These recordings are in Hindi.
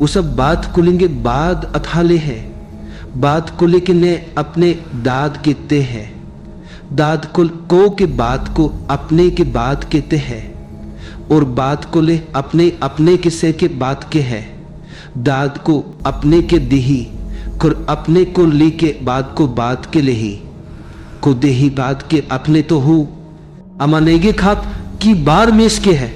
वो सब बात को लेंगे बाद अथाले है, बात को लेके ने अपने दाद कहते हैं, दाद को के बात को अपने के बात कहते हैं, और बात को ले अपने अपने किस्से के बात के है, दाद को अपने के देही और अपने को ली के बात को बात के लेही को देही बात के अपने तो हूँ अमानेगे खाप की बार में इसके है,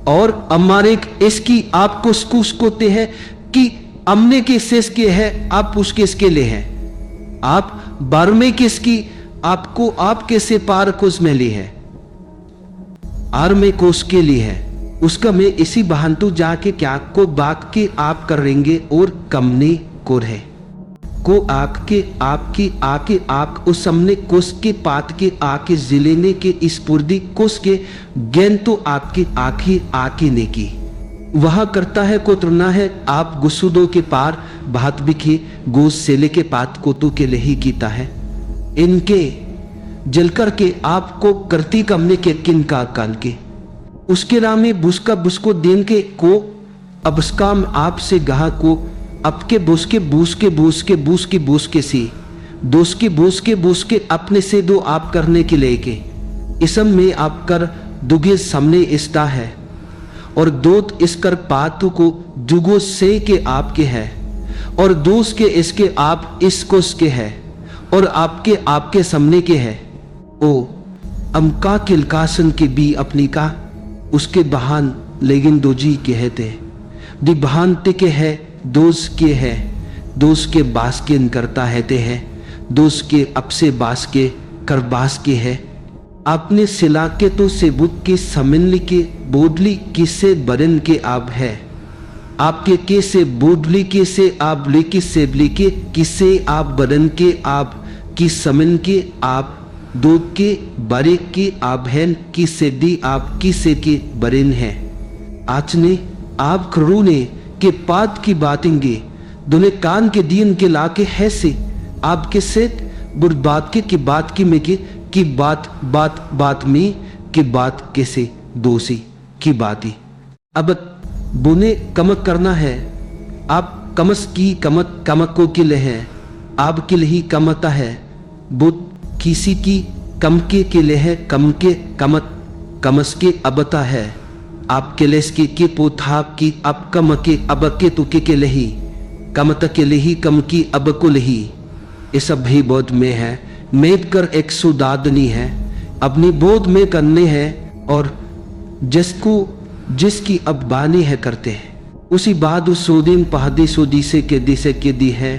और हमारे इसकी आपको उसकोते हैं कि हमने के शेष के है, आप उसके इसके ले हैं, आप बार में किसकी आपको आपके से पार कोस में ली है, आर में कोस के लिए है, उसका में इसी बहानतु जाके क्या को बाक के आप करेंगे और कमने को रहे को आके आपकी आके आप उस सामने कोस के पात के आके जिले ने के इस पुर्दी कोस के गैन तो आपके आखी आके ने की वह करता है को तुरना है, आप गुस्सुदो के पार बात बिखी गोस सेले के पात को तो के लही कीता है, इनके जलकर के आपको करती कमने के किन का काल के उसके राम में बुसका बुसको देन के को अबस्काम आपसे गहा को आपके बूस के बूस के बूस के बूस की बूस के सी दोस्त के बूस के बूस के अपने से दो आप करने के लेके इसम में आप कर दुगे सामने इसता है, और दोत इस कर पातु को दुगो से के आपके है, और दोस्त के इसके आप इसको के है, और आपके आपके सामने के है, ओ अमका किलकासन के भी अपनी का उसके बहान लेकिन दोजी के है ते दी बहान ते के है, दोस्त के है, दोस्त के बास के करता है ते है, दोस्त के अब से बास के कर बास के है, आपने सिला के तो सेबुक के समनली के बोडली किसे बरन के आप है, आपके के से बोडली के से आप लेके सेबली के किसे आप बरन के आप की समन के आप दो के बरे के आप हैं की सेदी आप की से के बरेन है, आचने आप खरूने के पाद की बातेंगे दोने कान के दीन के लाके है से आपके से बुर बात के की बात की में की बात बात बात में की बात कैसे दोषी की बाती अब बुने कमक करना है, आप कमस की कमक कमको के लिए है, आपके लिए ही कमता है, बुत किसी की कमके के लिए है, कमके कमत कमस के अबता है, आपके लेस के पोथा की अब कम के अब के तुके के लही कमत के लही कम की अब को लही ये सब भी बोध में है, मेद कर एक सुदादनी है, अपनी बोध में करने हैं, और जिसको जिसकी अब बानी है करते हैं उसी बाद उस सोदीन पहादी सो दिसे के दी है,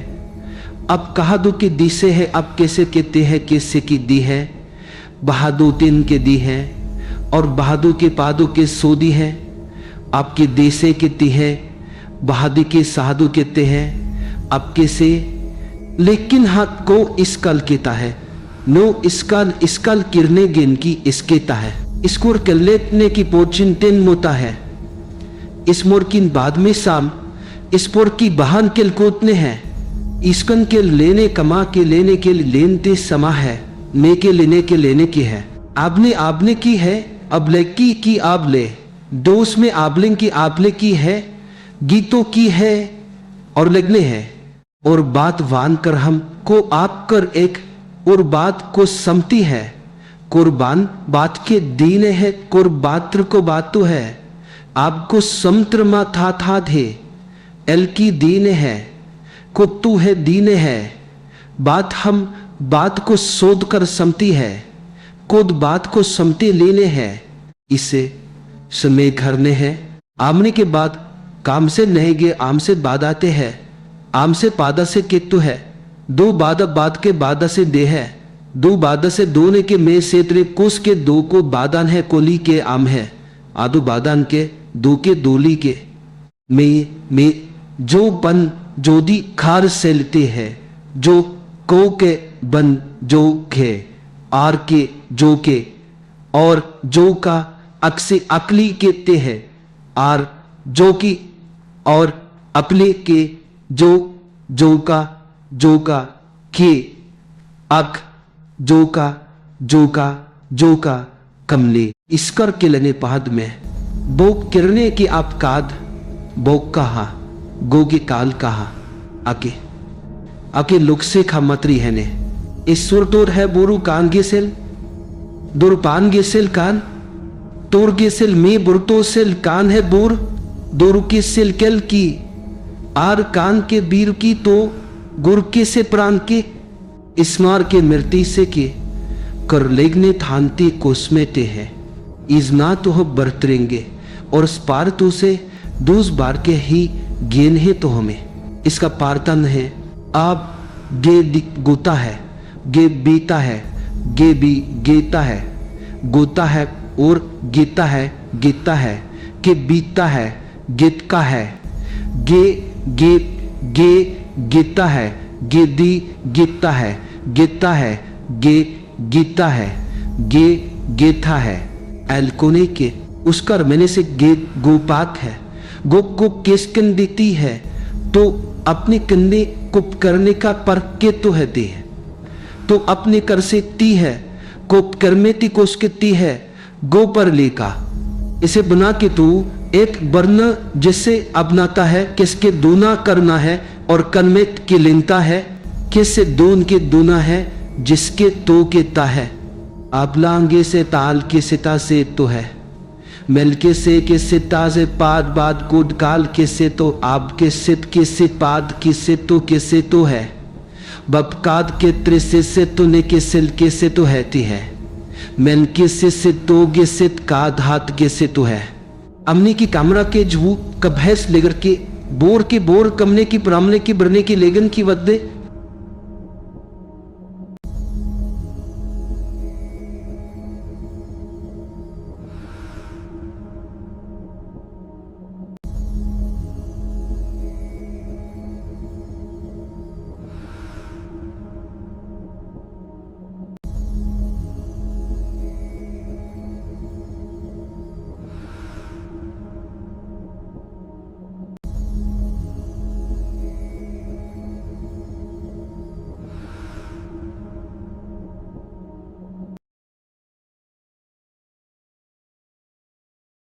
अब कहा दो के दिसे है, अब कैसे कहते हैं कैसे की दी है, बहादो तीन के दी है, और बहादुर के पादों के सोदी है, आपके देसे कहते हैं, बहादी के साधु कहते हैं, आपके से लेकिन हाथ को इसकल कहता है, नो इसकल इसकल किरने गिन की इसकेता है, इसको कलेटने की पोचिन तेन मोता है, इस मोर किन बाद में शाम इस पोर की बहान के कोतने हैं, इसकन के लेने कमा के लेने के लेनते समा है, मे के लेने की है, आपने की है, अब लेकी की आप ले दोष में आबलिंग की आपले की है, गीतों की है और लगने हैं, और बात वान कर हम को आप कर एक और बात को समती है, कुर्बान बात के दीने है, कुर्बात्र को बात तो है, आपको समत्र मा था थे एल की दीने है, को तू है दीने है, बात हम बात को सोध कर समती है, खुद बात को समते लेने हैं, इसे समय घरने हैं, आमने के बाद काम से नहीं गए आम से बाद आते हैं, आम से पादा से केतु है, दो बादा बाद के बादा से दे है, दो बादा से दोने के में से त्रे कुस के दो को बादान है, कोली के आम है, आदो बादान के दो के दोली के में जो बन जोदी खार से लेते हैं, जो को के बन जो खे आर के जो के और जो का अक्से अकली कहते हैं, आर जो की और अपले के जो का के अक जो का कमले इसकर के लने पहद में बोक किरने की आपकाद बोक कहा गो के काल कहा आके आके लुक से खामत्री है ने ईश्वर तोर है बोरू कान गेसेल दुरपान गेसेल कान तोर गेसेल में बुरतो सेल कान है बोर दोरु के सेल केल की आर कान के बीर की तो गुर के से प्राण के स्मार के मृति से के कर लेगने थानते कोसमेटे है इजना तो हो बरतरेंगे और स्पार तो से दूस बार के ही गेन है तो हमें इसका पारतन है आप गे गोता है गे बीता है गे बी गेता है गोता है और गीता है गीता है के बीता है गीत का है गे गे गे गीता है गे दी गीता है गीता है गे गीता है गे गेथा है एलकोने के उसका मैंने से गे गोपात है गो को केस कन देती है तो अपने कन्ने को करने का पर के तो है दे तो अपने कर से ती है को कर्मेती को उसके ती है गो पर लेका इसे बना के तू एक वर्ण जिससे अपनाता है किसके दूना करना है और कर्मेत के लेनता है किससे दोन के दूना है जिसके तो के ता है आबलांगे से ताल के सिता से तो है मिलके से के सिता से पाद बाद कोड काल के से तो आपके सित के से पाद के से तो है बपकाद के त्रिसे से तो ने के सिल के से तो हैती है मन के से तो गे सित का धात के से तो है अमने की कामरा के जू कभैस लेगर के बोर कमने की ब्राह्मणे की बरने की लेगन की वद्दे